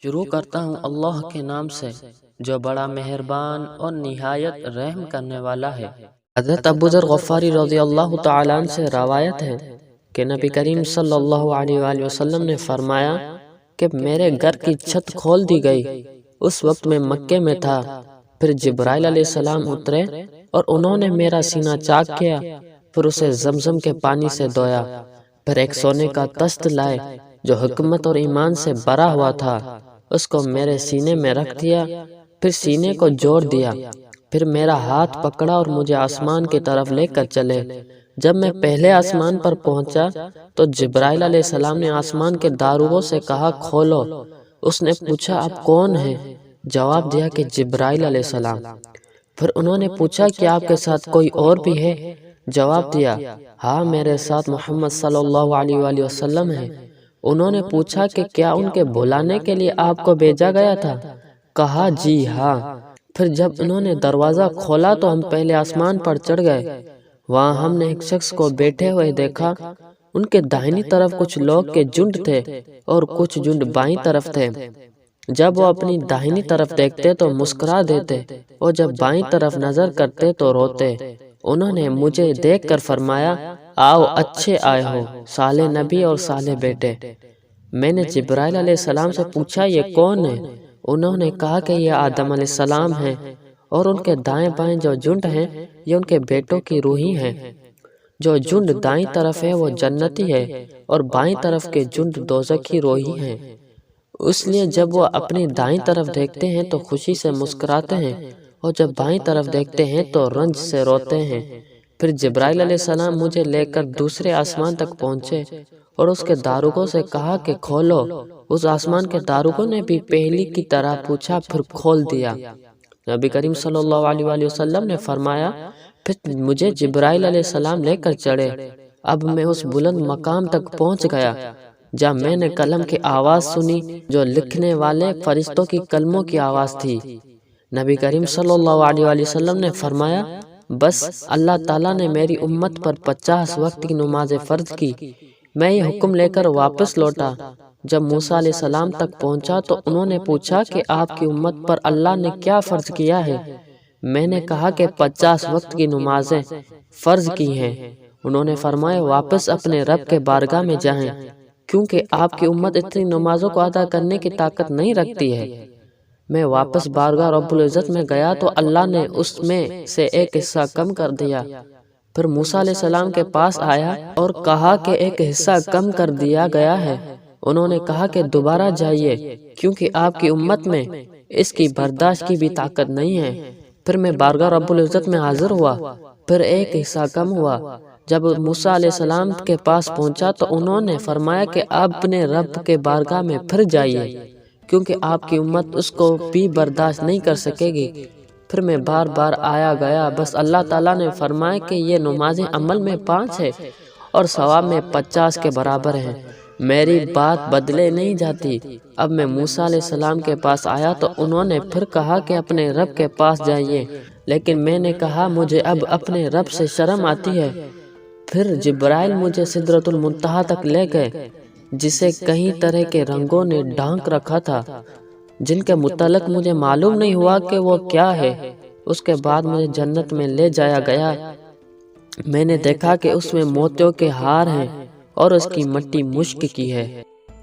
شروع کرتا ہوں اللہ کے نام سے جو بڑا مہربان اور نہایت رحم کرنے والا ہے۔ حضرت ابو ذر غفاری رضی اللہ تعالیٰ عنہ سے روایت ہے کہ نبی کریم صلی اللہ علیہ وآلہ وسلم نے فرمایا کہ میرے گھر کی چھت کھول دی گئی۔ اس وقت میں مکے میں تھا۔ پھر جبرائیل علیہ السلام اترے اور انہوں نے میرا سینہ چاک کیا، پھر اسے زمزم کے پانی سے دھویا، پھر ایک سونے کا تست لائے جو حکمت اور ایمان سے بھرا ہوا تھا، اس کو میرے سینے میں رکھ دیا، پھر سینے کو جوڑ دیا، پھر میرا ہاتھ پکڑا اور مجھے آسمان کی طرف لے کر چلے۔ جب میں پہلے آسمان پر پہنچا تو جبرائیل علیہ السلام نے آسمان کے داروغوں سے کہا کھولو۔ اس نے پوچھا آپ کون ہیں؟ جواب دیا کہ جبرائیل علیہ السلام۔ پھر انہوں نے پوچھا کہ آپ کے ساتھ کوئی اور بھی ہے؟ جواب دیا ہاں میرے ساتھ محمد صلی اللہ علیہ وآلہ وسلم ہے۔ انہوں نے پوچھا کہ کیا ان کے بلانے کے لیے آپ کو بھیجا گیا تھا؟ کہا جی ہاں۔ پھر جب انہوں نے دروازہ کھولا تو ہم پہلے آسمان پر چڑھ گئے۔ وہاں ہم نے ایک شخص کو بیٹھے ہوئے دیکھا۔ ان کے داہنی طرف کچھ لوگ کے جھنڈ تھے اور کچھ جھنڈ بائیں طرف تھے۔ جب وہ اپنی داہنی طرف دیکھتے تو مسکرا دیتے اور جب بائیں طرف نظر کرتے تو روتے۔ انہوں نے مجھے دیکھ کر فرمایا آؤ اچھے آئے ہو صالح نبی اور صالح بیٹے۔ میں نے جبرائیل علیہ السلام سے پوچھا یہ کون ہے؟ انہوں نے کہا کہ یہ آدم علیہ السلام ہیں اور ان کے دائیں بائیں جو جھنڈ ہیں یہ ان کے بیٹوں کی روحیں ہیں۔ جو جھنڈ دائیں طرف ہے وہ جنتی ہے اور بائیں طرف کے جھنڈ دوزخی روحیں ہیں۔ اس لیے جب وہ اپنی دائیں طرف دیکھتے ہیں تو خوشی سے مسکراتے ہیں اور جب بائیں طرف دیکھتے ہیں تو رنج سے روتے ہیں۔ پھر جبرائیل علیہ السلام مجھے لے کر دوسرے آسمان تک پہنچے اور اس کے داروغوں سے کہا کہ کھولو۔ اس آسمان کے داروغوں نے بھی پہلی کی طرح پوچھا پھر کھول دیا۔ نبی کریم صلی اللہ علیہ وآلہ وسلم نے فرمایا پھر مجھے جبرائیل علیہ السلام لے کر چڑھے۔ اب میں اس بلند مقام تک پہنچ گیا جب میں نے قلم کی آواز سنی جو لکھنے والے فرشتوں کی قلموں کی آواز تھی۔ نبی کریم صلی اللہ علیہ وآلہ وسلم نے فرمایا بس اللہ تعالیٰ نے میری امت پر 50 وقت کی نماز فرض کی۔ میں یہ حکم لے کر واپس لوٹا۔ جب موسیٰ علیہ السلام تک پہنچا تو انہوں نے پوچھا کہ آپ کی امت پر اللہ نے کیا فرض کیا ہے؟ میں نے کہا کہ 50 وقت کی نمازیں فرض کی ہیں۔ انہوں نے فرمایا واپس اپنے رب کے بارگاہ میں جائیں کیونکہ آپ کی امت اتنی نمازوں کو ادا کرنے کی طاقت نہیں رکھتی ہے۔ میں واپس بارگاہ رب العزت میں گیا تو اللہ نے اس میں سے ایک حصہ کم کر دیا۔ پھر موسیٰ علیہ السلام کے پاس آیا اور کہا کہ ایک حصہ کم کر دیا گیا ہے۔ انہوں نے کہا کہ دوبارہ جائیے کیونکہ آپ کی امت میں اس کی برداشت کی بھی طاقت نہیں ہے۔ پھر میں بارگاہ رب العزت میں حاضر ہوا، پھر ایک حصہ کم ہوا۔ جب موسیٰ علیہ السلام کے پاس پہنچا تو انہوں نے فرمایا کہ آپ اپنے رب کے بارگاہ میں پھر جائیے کیونکہ آپ کی امت اس کو بھی برداشت نہیں کر سکے گی۔ پھر میں بار بار آیا گیا، بس اللہ تعالیٰ نے فرمایا کہ یہ نمازیں عمل میں 5 ہے اور ثواب میں 50 کے برابر ہیں، میری بات بدلے نہیں جاتی۔ اب میں موسیٰ علیہ السلام کے پاس آیا تو انہوں نے پھر کہا کہ اپنے رب کے پاس جائیے، لیکن میں نے کہا مجھے اب اپنے رب سے شرم آتی ہے۔ پھر جبرائیل مجھے سدرۃ المنتہا تک لے گئے جسے کئی طرح کے رنگوں نے ڈھانک رکھا تھا جن کے متعلق مجھے معلوم نہیں ہوا کہ وہ کیا ہے۔ اس کے بعد مجھے جنت میں لے جایا گیا۔ میں نے دیکھا کہ اس میں موتیوں کے ہار ہیں اور اس کی مٹی مشک کی ہے۔